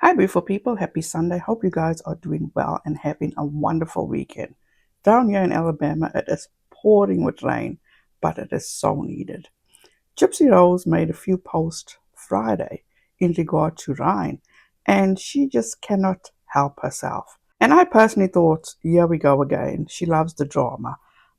Hi, beautiful people. Happy Sunday. Hope you guys are doing well and having a wonderful weekend. Down here in Alabama, it is pouring with rain, but it is so needed. Gypsy Rose made a few posts Friday in regard to Ryan, and she just cannot help herself. And I personally thought, here we go again. She loves the drama.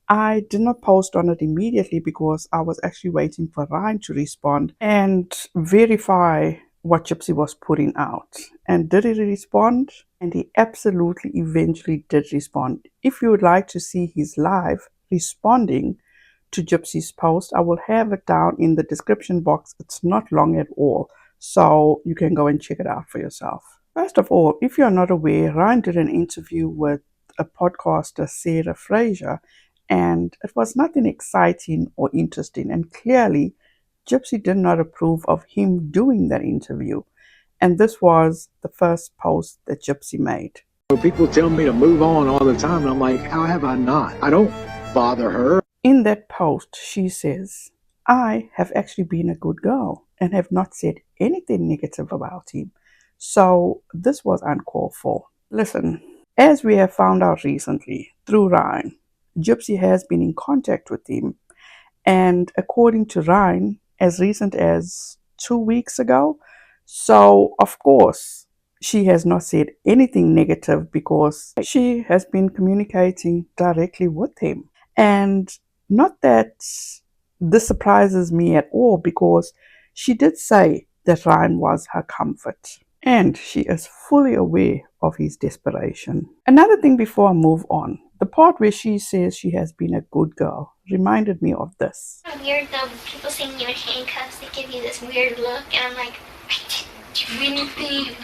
I did not post on it immediately because I was actually waiting for Ryan to respond and verify what Gypsy was putting out. And did he respond? And he absolutely eventually did respond. If you would like to see his live responding to Gypsy's post, I will have it down in the description box. It's not long at all, so you can go and check it out for yourself. First of all, if you're not aware, Ryan did an interview with a podcaster, Sarah Fraser, and it was nothing exciting or interesting, and clearly Gypsy did not approve of him doing that interview. And this was the first post that Gypsy made. People tell me to move on all the time, and I'm like, how have I not? I don't bother her. In that post, she says, I have actually been a good girl and have not said anything negative about him. So this was uncalled for. Listen, as we have found out recently through Ryan, Gypsy has been in contact with him. And according to Ryan, as recent as 2 weeks ago. So, of course, she has not said anything negative because she has been communicating directly with him. And not that this surprises me at all, because she did say that Ryan was her comfort, and she is fully aware of his desperation. Another thing before I move on, the part where she says she has been a good girl reminded me of this. Weird though, people seeing you in handcuffs, they give you this weird look, and I'm like, I didn't do anything.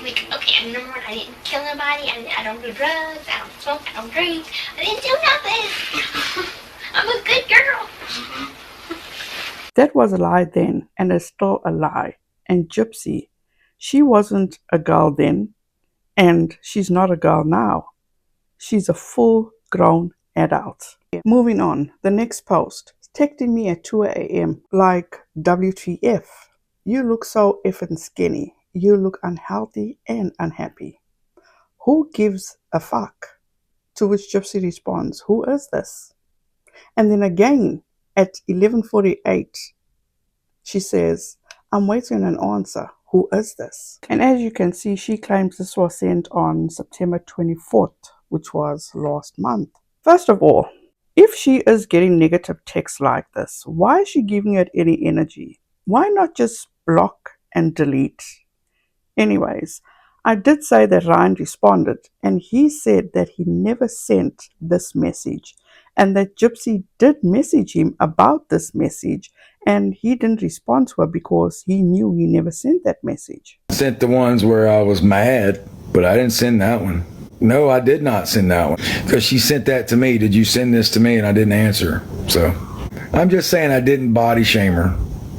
Like, okay, number one, I didn't kill nobody, I don't do drugs, I don't smoke, I don't drink, I didn't do nothing. I'm a good girl. That was a lie then, and is still a lie. And Gypsy, she wasn't a girl then, and she's not a girl now. She's a full-grown adult. Moving on, the next post, texting me at 2 a.m. like, WTF, you look so effing skinny. You look unhealthy and unhappy. Who gives a fuck? To which Gypsy responds, who is this? And then again at 11:48, she says, I'm waiting on an answer. Who is this? And as you can see, she claims this was sent on September 24th, which was last month. First of all, if she is getting negative texts like this, why is she giving it any energy? Why not just block and delete? Anyways, I did say that Ryan responded, and he said that he never sent this message, and that Gypsy did message him about this message, and he didn't respond to her because he knew he never sent that message. I sent the ones where I was mad, but I didn't send that one. No, I did not send that one, because she sent that to me. Did you send this to me? And I didn't answer. So I'm just saying I didn't body shame her.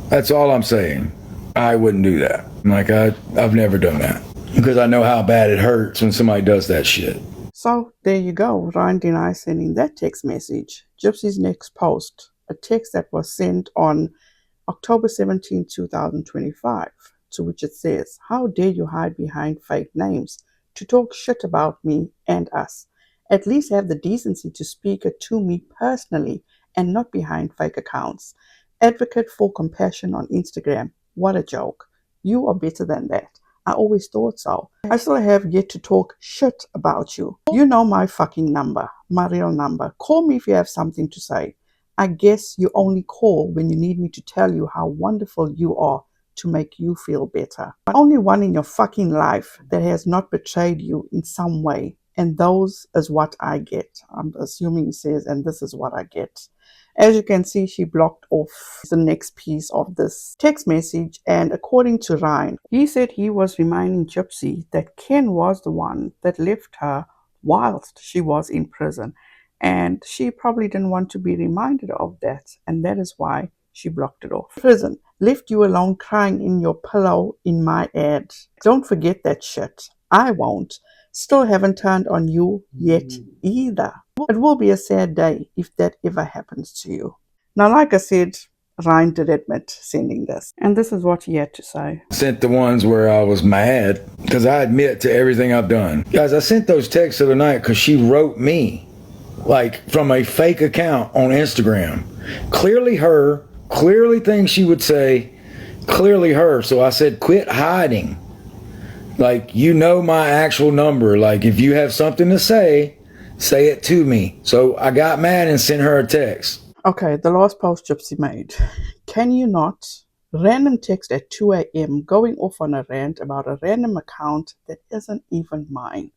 That's all I'm saying. I wouldn't do that. Like, I've never done that, because I know how bad it hurts when somebody does that shit. So there you go. Ryan denies sending that text message. Gypsy's next post, a text that was sent on October 17, 2025, to which it says, how dare you hide behind fake names to talk shit about me and us? At least have the decency to speak it to me personally and not behind fake accounts. Advocate for compassion on Instagram. What a joke. You are better than that. I always thought so. I still have yet to talk shit about you. You know my fucking number, my real number. Call me if you have something to say. I guess you only call when you need me to tell you how wonderful you are to make you feel better. Only one in your fucking life that has not betrayed you in some way. And those is what I get. I'm assuming he says, and this is what I get. As you can see, she blocked off the next piece of this text message, and according to Ryan, he said he was reminding Gypsy that Ken was the one that left her whilst she was in prison, and she probably didn't want to be reminded of that, and that is why she blocked it off. Prison left you alone crying in your pillow in my ad. Don't forget that shit. I won't. Still haven't turned on you yet either. It will be a sad day if that ever happens to you. Now, like I said, Ryan did admit sending this, and this is what he had to say. Sent the ones where I was mad, because I admit to everything I've done. Guys, I sent those texts the other night because she wrote me, like from a fake account on Instagram. Clearly her, clearly things she would say, clearly her. So I said, quit hiding. Like, you know my actual number. Like, if you have something to say it to me. So I got mad and sent her a text. Okay, the last post Gypsy made. Can you not? Random text at 2 a.m. going off on a rant about a random account that isn't even mine.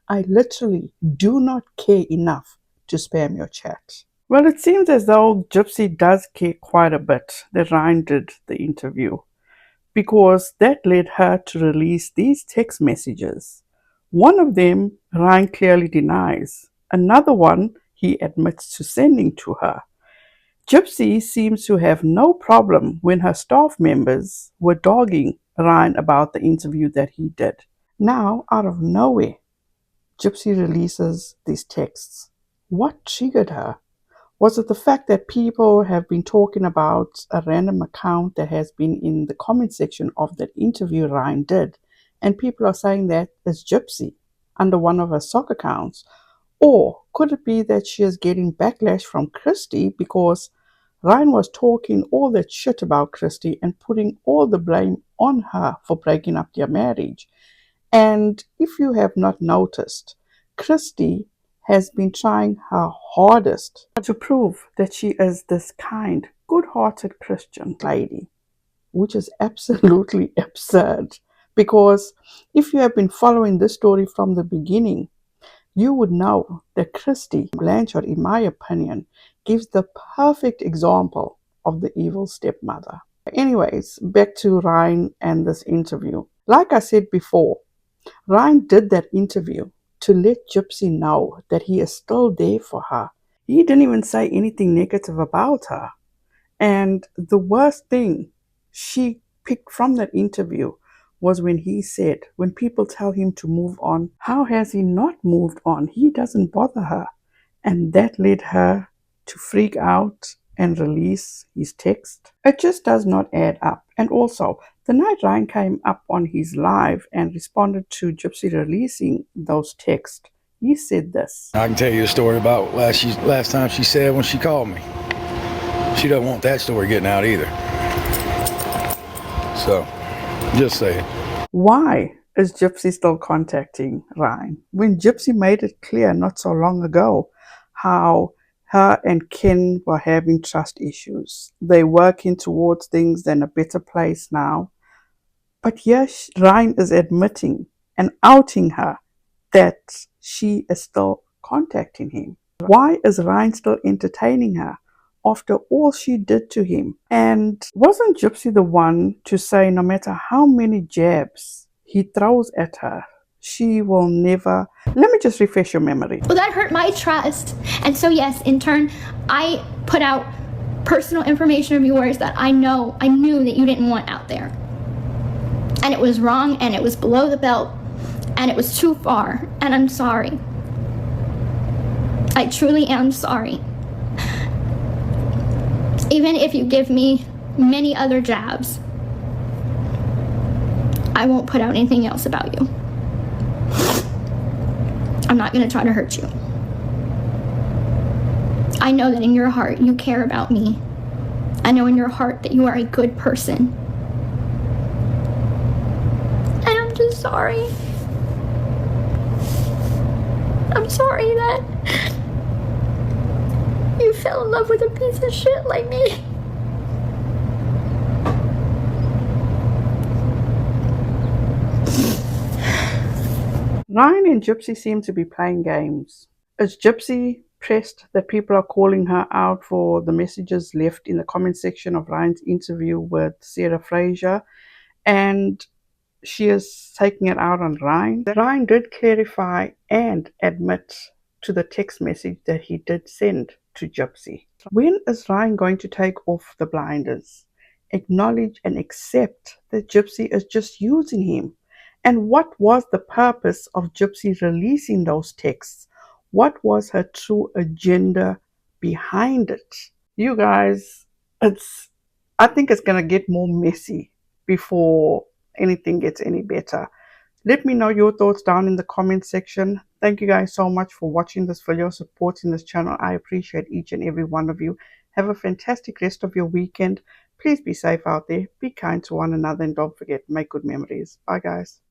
I literally do not care enough to spam your chat. Well, it seems as though Gypsy does care quite a bit that Ryan did the interview, because that led her to release these text messages. One of them Ryan clearly denies. Another one he admits to sending to her. Gypsy seems to have no problem when her staff members were dogging Ryan about the interview that he did. Now, out of nowhere, Gypsy releases these texts. What triggered her? Was it the fact that people have been talking about a random account that has been in the comment section of that interview Ryan did, and people are saying that it's Gypsy under one of her sock accounts? Or could it be that she is getting backlash from Christy because Ryan was talking all that shit about Christy and putting all the blame on her for breaking up their marriage? And if you have not noticed, Christy has been trying her hardest to prove that she is this kind, good-hearted Christian lady, which is absolutely absurd. Because if you have been following this story from the beginning, you would know that Christy Blanchard, in my opinion, gives the perfect example of the evil stepmother. Anyways, back to Ryan and this interview. Like I said before, Ryan did that interview to let Gypsy know that he is still there for her. He didn't even say anything negative about her. And the worst thing she picked from that interview was when he said, when people tell him to move on, how has he not moved on? He doesn't bother her. And that led her to freak out and release his text. It just does not add up. And also, the night Ryan came up on his live and responded to Gypsy releasing those texts, he said this. I can tell you a story about last time she said when she called me. She doesn't want that story getting out either. So, just saying. Why is Gypsy still contacting Ryan when Gypsy made it clear not so long ago how her and Ken were having trust issues? They're working towards things in a better place now. But yes, Ryan is admitting and outing her that she is still contacting him. Why is Ryan still entertaining her after all she did to him? And wasn't Gypsy the one to say no matter how many jabs he throws at her, she will never... Let me just refresh your memory. Well, that hurt my trust. And so yes, in turn, I put out personal information of yours that I knew that you didn't want out there. And it was wrong, and it was below the belt, and it was too far, and I'm sorry. I truly am sorry. Even if you give me many other jabs, I won't put out anything else about you. I'm not going to try to hurt you. I know that in your heart you care about me. I know in your heart that you are a good person. And I'm just sorry. I'm sorry that you fell in love with a piece of shit like me. Ryan and Gypsy seem to be playing games. Is Gypsy pressed that people are calling her out for the messages left in the comment section of Ryan's interview with Sarah Fraser, and she is taking it out on Ryan? Ryan did clarify and admit to the text message that he did send to Gypsy. When is Ryan going to take off the blinders, acknowledge and accept that Gypsy is just using him? And what was the purpose of Gypsy releasing those texts? What was her true agenda behind it? You guys, I think it's going to get more messy before anything gets any better. Let me know your thoughts down in the comment section. Thank you guys so much for watching this video, supporting this channel. I appreciate each and every one of you. Have a fantastic rest of your weekend. Please be safe out there. Be kind to one another and don't forget, make good memories. Bye guys.